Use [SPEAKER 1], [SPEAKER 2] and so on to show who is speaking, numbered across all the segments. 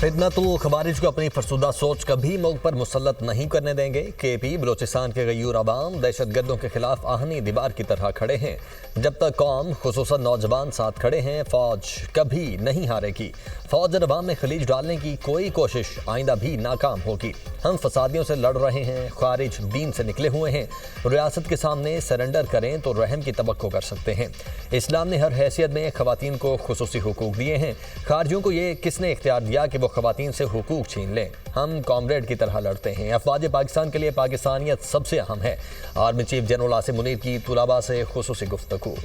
[SPEAKER 1] फितनतुल खवारिज को अपनी फरसुदा सोच कभी मुल्क पर मुसल्लत नहीं करने देंगे। केपी बलोचिस्तान के गयूर अवाम दहशतगर्दों के खिलाफ आहनी दीवार की तरह खड़े हैं। जब तक कौम खुसूसन नौजवान साथ खड़े हैं, फौज कभी नहीं हारेगी। फौज और अवाम में खलीज डालने की कोई कोशिश आइंदा भी नाकाम होगी। हम फसादियों से लड़ रहे हैं, खारिज दीन से निकले हुए हैं। रियासत के सामने सरेंडर करें तो रहम की तवक्को कर सकते हैं। इस्लाम ने हर हैसियत में खवातीन को खुसूसी हुकूक दिए हैं। खारजियों को ये किसने इख्तियार दिया कि वो खवातीन से हुकूक छीन लें? हम कॉमरेड की तरह लड़ते हैं। अफवाज पाकिस्तान के लिए पाकिस्तानियत सबसे अहम है। Army chief general Asim Munir की तुलाबा से खुसूसी गुफ्तगू।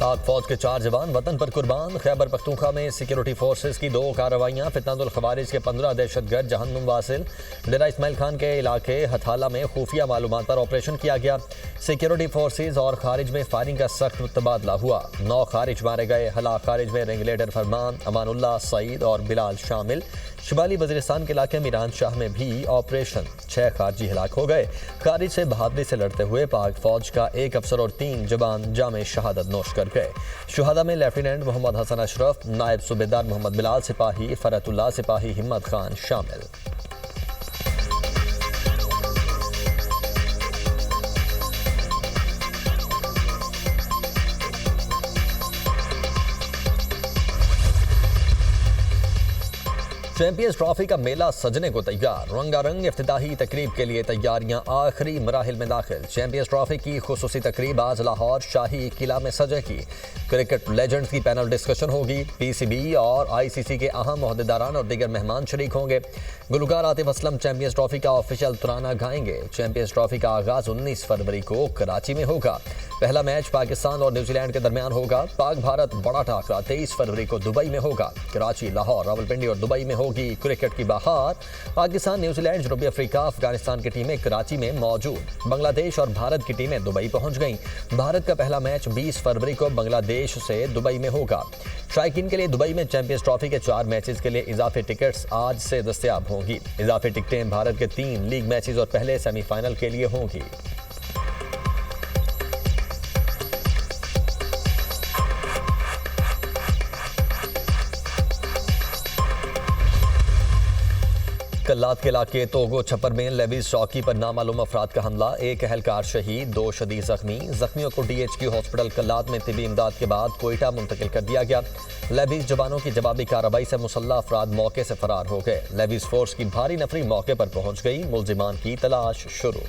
[SPEAKER 1] पाक फौज के 4 जवान वतन पर कुर्बान। खैबर पख्तूनख्वा में सिक्योरिटी फोर्सेस की 2 कार्रवाइयाँ। फितनतुल खवारिज के 15 दहशतगर्द जहन्नुम वासिल। डेरा इस्माइल खान के इलाके हथाला में खुफिया मालूमात पर ऑपरेशन किया गया। सिक्योरिटी फोर्सेस और खारिज में फायरिंग का सख्त तबादला हुआ। 9 खारिज मारे गए। हलाक खारिज में रिंगलेडर फरमान, अमानुल्लाह, सईद और बिलाल शामिल। शुमाली वज़ीरिस्तान के इलाके मीरान शाह में भी ऑपरेशन। 6 खारजी हलाक हो गए। खारिज से बहादुरी से लड़ते हुए पाक फौज का 1 अफसर और 3 जवान जामे शहादत नोश कर गए। शुहदा में लेफ्टिनेंट मोहम्मद हसन अशरफ, नायब सूबेदार मोहम्मद बिलाल सिपाही, फरतुल्लाह सिपाही, हिम्मत खान शामिल। चैंपियंस ट्रॉफी का मेला सजने को तैयार। रंगारंग इफ्तिताही तकरीब के लिए तैयारियां आखिरी मराहिल में दाखिल। चैंपियंस ट्रॉफी की खुसूसी तकरीब आज लाहौर शाही किला में सजेगी। क्रिकेट लेजेंड्स की पैनल डिस्कशन होगी। पीसीबी और आईसीसी के अहम ओहदेदारान और दीगर मेहमान शरीक होंगे। गुलकार आतिफ असलम चैंपियंस ट्रॉफी का ऑफिशियल तराना गाएंगे। चैंपियंस ट्रॉफी का आगाज 19 फरवरी को कराची में होगा। पहला मैच पाकिस्तान और न्यूजीलैंड के दरमियान होगा। पाक भारत बड़ा टाकरा 23 फरवरी को दुबई में होगा। कराची, लाहौर, रावलपिंडी और दुबई में होगी क्रिकेट की बहार। पाकिस्तान, न्यूजीलैंड, जनूबी अफ्रीका, अफगानिस्तान की टीमें कराची में मौजूद। बांग्लादेश और भारत की टीमें दुबई पहुंच गईं। भारत का पहला मैच 20 फरवरी को बांग्लादेश से दुबई में होगा। शायकीन के लिए दुबई में चैंपियंस ट्रॉफी के 4 मैचेस के लिए इजाफी टिकट्स आज से दस्तयाब होंगी। इजाफी टिकटें भारत के 3 लीग मैचेस और पहले सेमीफाइनल के लिए होंगी। कल्लात के इलाके तोगो छप्पर में लेविस चौकी पर नामालूम अफराद का हमला। 1 अहलकार शहीद, 2 शदीद जख्मी। जख्मियों को डीएचक्यू हॉस्पिटल कल्लात में तिबी इमदाद के बाद कोयटा मुंतकिल कर दिया गया। लेविस जवानों की जवाबी कार्रवाई से मुसल्लह अफराद मौके से फरार हो गए। लेविस फोर्स की भारी नफरी मौके पर पहुंच गई। मुलजिमान की तलाश शुरू।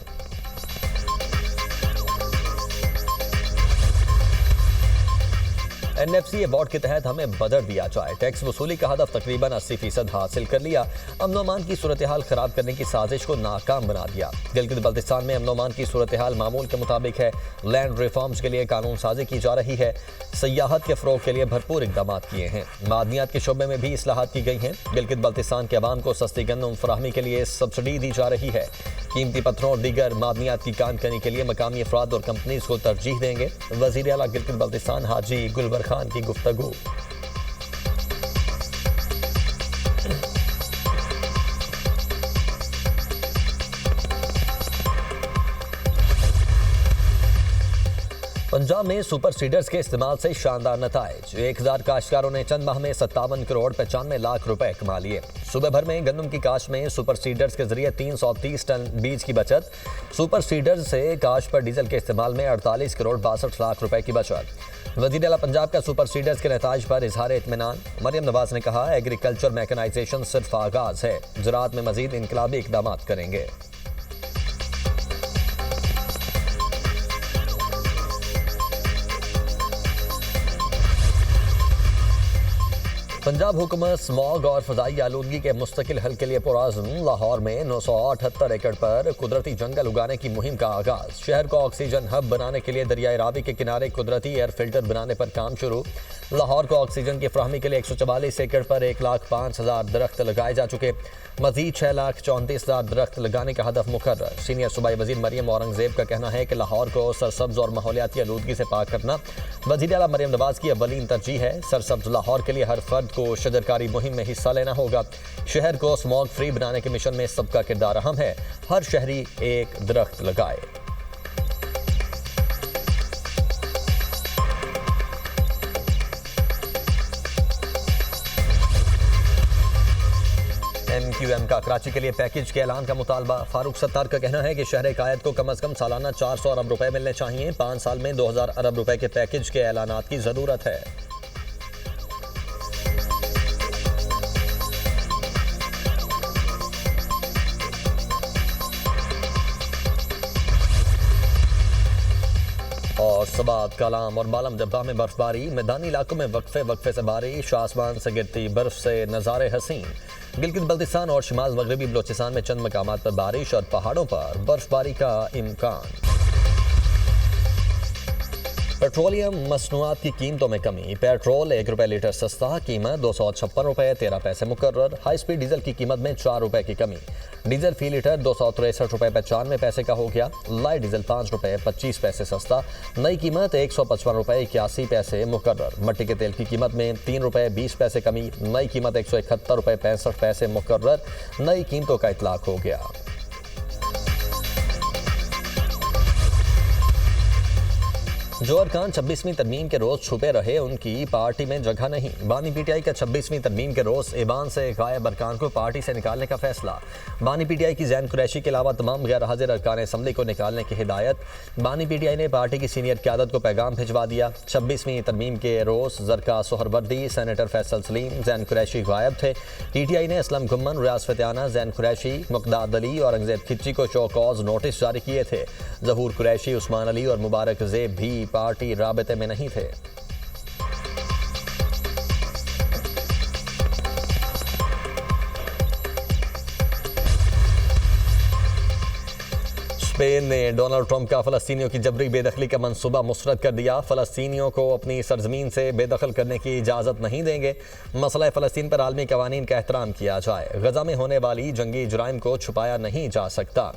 [SPEAKER 1] एनएफसी अवार्ड के तहत हमें बदर दिया जाए। टैक्स वसूली का हदफ तकरीबन 80% हासिल कर लिया। अमन-ओ-अमान की सूरत हाल खराब करने की साजिश को नाकाम बना दिया। गिलगित बल्तिस्तान में अमन-ओ-अमान की सूरत हाल मामूल के मुताबिक है। लैंड रिफॉर्म्स के लिए कानून साजी की जा रही है। सयाहत के फ़रोग के लिए भरपूर इकदाम किए हैं। मादनियात के शोबे में भी इस्लाहात की गई हैं। गिलगित बल्तिस्तान के अवाम को सस्ती गंदम फराहमी के लिए सब्सिडी दी जा रही है। कीमती पत्थरों और दीगर मादनियात की कान करने के लिए मकामी अफराद और कंपनीज को तरजीह देंगे। वज़ीर आला गिलगित बल्तिस्तान हाजी गुलबर खान की गुफ्तगू। पंजाब में सुपर सीडर्स के इस्तेमाल से शानदार नताइज। 1000 काश्तकारों ने चंद माह में 57 करोड़ 95 लाख रुपए कमा लिए। सूबे भर में गंदम की काश्त में सुपर सीडर्स के जरिए 330 टन बीज की बचत। सुपर सीडर्स से काश्त पर डीजल के इस्तेमाल में 48 करोड़ 62 लाख रुपए की बचत। वज़ीर आला पंजाब का सुपर सीडर्स के नताइज पर इजहार इत्मीनान। मरियम नवाज ने कहा, एग्रीकल्चर मैकेनाइजेशन सिर्फ आगाज है, ज़राअत में मजीद इनकलाबी इकदाम करेंगे। पंजाब हुकूमत स्मॉग और फजाई आलूदगी के मुस्तकिल हल के लिए पुराज़्म। लाहौर में 978 एकड़ पर कुदरती जंगल उगाने की मुहिम का आगाज। शहर को ऑक्सीजन हब बनाने के लिए दरियाए रावी के किनारे कुदरती एयर फिल्टर बनाने पर काम शुरू। लाहौर को ऑक्सीजन की फ्राहमी के लिए 144 एकड़ पर 1,05,000 दरख्त लगाए जा चुके। मजीद 6,34,000 दरख्त लगाने का हदफ मुकर्रर। सीनियर सूबाई वजीर मरियम औरंगजेब का कहना है कि लाहौर को सरसब्ज और माहौलियाती आलूदगी से पाक करना वज़ीर आला मरियम नवाज की अव्वलीन तरजीह है। सरसब्ज लाहौर के लिए हर फर्द हुकूमत को शजरकारी मुहिम में हिस्सा लेना होगा। शहर को स्मॉग फ्री बनाने के मिशन में सबका किरदार अहम है। हर शहरी एक दरख्त लगाए। MQM का कराची के लिए पैकेज के ऐलान का मुतालबा। फारूक सत्तार का कहना है कि शहर कायद को कम अज कम सालाना 400 अरब रुपए मिलने चाहिए। 5 साल में 2000 अरब रुपए के पैकेज के ऐलानात की जरूरत है। और सबात, कलाम और बालम जब्बा में बर्फबारी। मैदानी इलाकों में वक्फे से बारिश। आसमान से गिरती बर्फ से नज़ारे हसीन। गिलगित बल्तिस्तान और शिमाल मगरबी बलोचिस्तान में चंद मकामात पर बारिश और पहाड़ों पर बर्फबारी का इम्कान। पेट्रोलियम मसनूआत की कीमतों में कमी। पेट्रोल 1 रुपये लीटर सस्ता, कीमत 256 रुपये 13 पैसे मुकर्रर। हाई स्पीड डीजल की कीमत में 4 रुपये की कमी। डीजल फी लीटर 263 रुपये 95 पैसे का हो गया। लाइट डीजल 5 रुपये 25 पैसे सस्ता, नई कीमत 155 रुपये 81 पैसे मुकर्रर। मट्टी के तेल की कीमत में 3 रुपये 20 पैसे कमी, नई कीमत 171 रुपये 65 पैसे मुकर्रर। नई कीमतों का इतलाक हो गया। जो अरकान 26वीं तरमीम के रोज छुपे रहे, उनकी पार्टी में जगह नहीं। बानी पीटीआई का 26वीं तरमीम के रोज ईबान से गायब अरकान को पार्टी से निकालने का फैसला। बानी पीटीआई की जैन कुरैशी के अलावा तमाम गैर हाजिर अरकान असम्बली को निकालने की हिदायत। बानी पीटीआई ने पार्टी की सीनियर क़यादत को पैगाम भिजवा दिया। 26वीं तरमीम के रोज जरका सोहरवर्दी, सेनेटर फैसल सलीम, जैन कुरैशी गायब थे। पीटीआई ने असलम गुम्मन, रियाज फतेहाना, जैन कुरैशी, मुक़दाद अली और औरंगज़ेब खिच्ची को शो कॉज नोटिस जारी किए थे। ज़हूर कुरैशी, उस्मान अली और मुबारक ज़ेब भी पार्टी राबते में नहीं थे। स्पेन ने डोनाल्ड ट्रंप का फ़लस्तीनियों की जबरी बेदखली का मंसूबा मुस्तरद कर दिया। फ़लस्तीनियों को अपनी सरजमीन से बेदखल करने की इजाज़त नहीं देंगे। मसला फ़लस्तीन पर आलमी कवानीन का एहतराम किया जाए। गज़ा में होने वाली जंगी जुराइम को छुपाया नहीं जा सकता।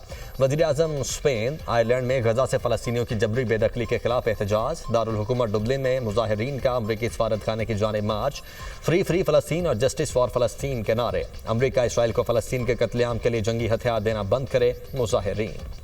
[SPEAKER 1] वज़ीर-ए-आज़म स्पेन, आयरलैंड में गज़ा से फ़लस्तीनियों की जबरी बेदखली के खिलाफ एहतजाज। दारुल हुकूमत डुबलिन में मुजाहिरीन का अमरीकी सफारतखाने की जानिब मार्च। फ्री फ़लस्तीन और जस्टिस फॉर फ़लस्तीन के नारे। अमरीका इसराइल को फ़लस्तीन के कत्लेआम के लिए जंगी हथियार देना बंद करे, मुजाहिरीन।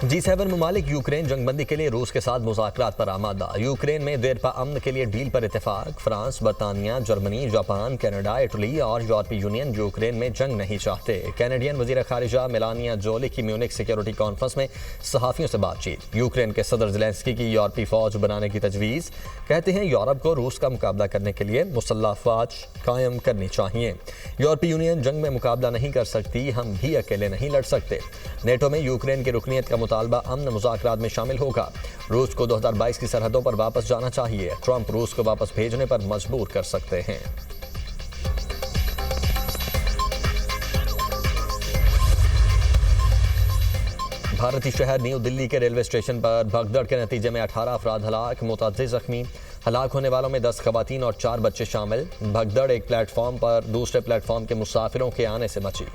[SPEAKER 1] G7 ममालिक यूक्रेन जंगबंदी के लिए रूस के साथ मुज़ाकरात पर आमादा। यूक्रेन में देरपा अमन के लिए डील पर इत्तेफाक। फ्रांस, बरतानिया, जर्मनी, जापान, कनाडा, इटली और यूरोपीय यूनियन यूक्रेन में जंग नहीं चाहते। कैनेडियन वज़ीर ख़ारिजा मेलानिया जोली की म्यूनिख सिक्योरिटी कॉन्फ्रेंस में सहाफ़ियों से बातचीत। यूक्रेन के सदर ज़ेलेंस्की की यूरोपीय फ़ौज बनाने की तजवीज़। कहते हैं यूरोप को रूस का मुकाबला करने के लिए मुसल्लह फ़ौज कायम करनी चाहिए। यूरोपीय यूनियन जंग में मुकाबला नहीं कर सकती, हम भी अकेले नहीं लड़ सकते। नेटो में यूक्रेन की रुकनीत का मुतालबा अमन मुज़ाकरात में शामिल होगा। रूस को 2022 की सरहदों पर वापस जाना चाहिए। ट्रंप रूस को वापस भेजने पर मजबूर कर सकते हैं। भारतीय शहर न्यू दिल्ली के रेलवे स्टेशन पर भगदड़ के नतीजे में 18 अफराद हलाक, मुतअद्दिद जख्मी। हलाक होने वालों में 10 खवातीन और 4 बच्चे शामिल। भगदड़ एक प्लेटफॉर्म पर दूसरे प्लेटफॉर्म के मुसाफिरों के आने से मची।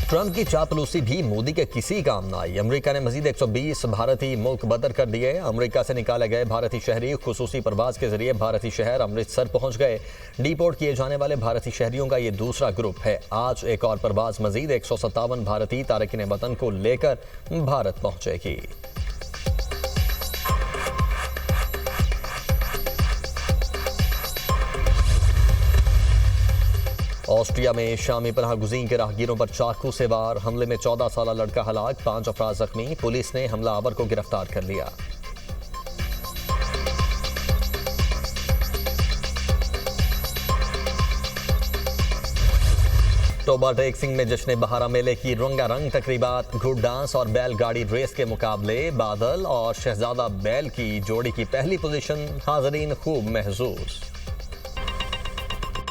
[SPEAKER 1] ट्रंप की चापलूसी भी मोदी के किसी काम न आई। अमेरिका ने मजीद 120 भारतीय मुल्क बदर कर दिए। अमेरिका से निकाले गए भारतीय शहरी खुसूसी परवाज के जरिए भारतीय शहर अमृतसर पहुंच गए। डिपोर्ट किए जाने वाले भारतीय शहरियों का ये दूसरा ग्रुप है। आज एक और परवाज मजीद 157 भारतीय तारकिन वतन को लेकर भारत पहुंचेगी। ऑस्ट्रिया में शामी पनाह गुज़ीन के राहगीरों पर चाकू से वार। हमले में 14 साला लड़का हलाक, 5 अफराद जख्मी। पुलिस ने हमलावर को गिरफ्तार कर लिया। टोबा टेक सिंह में जश्न बहारा मेले की रंगारंग तकरीबात। घुड़ डांस और बैलगाड़ी रेस के मुकाबले। बादल और शहजादा बैल की जोड़ी की पहली पोजीशन, हाज़रीन खूब महसूस।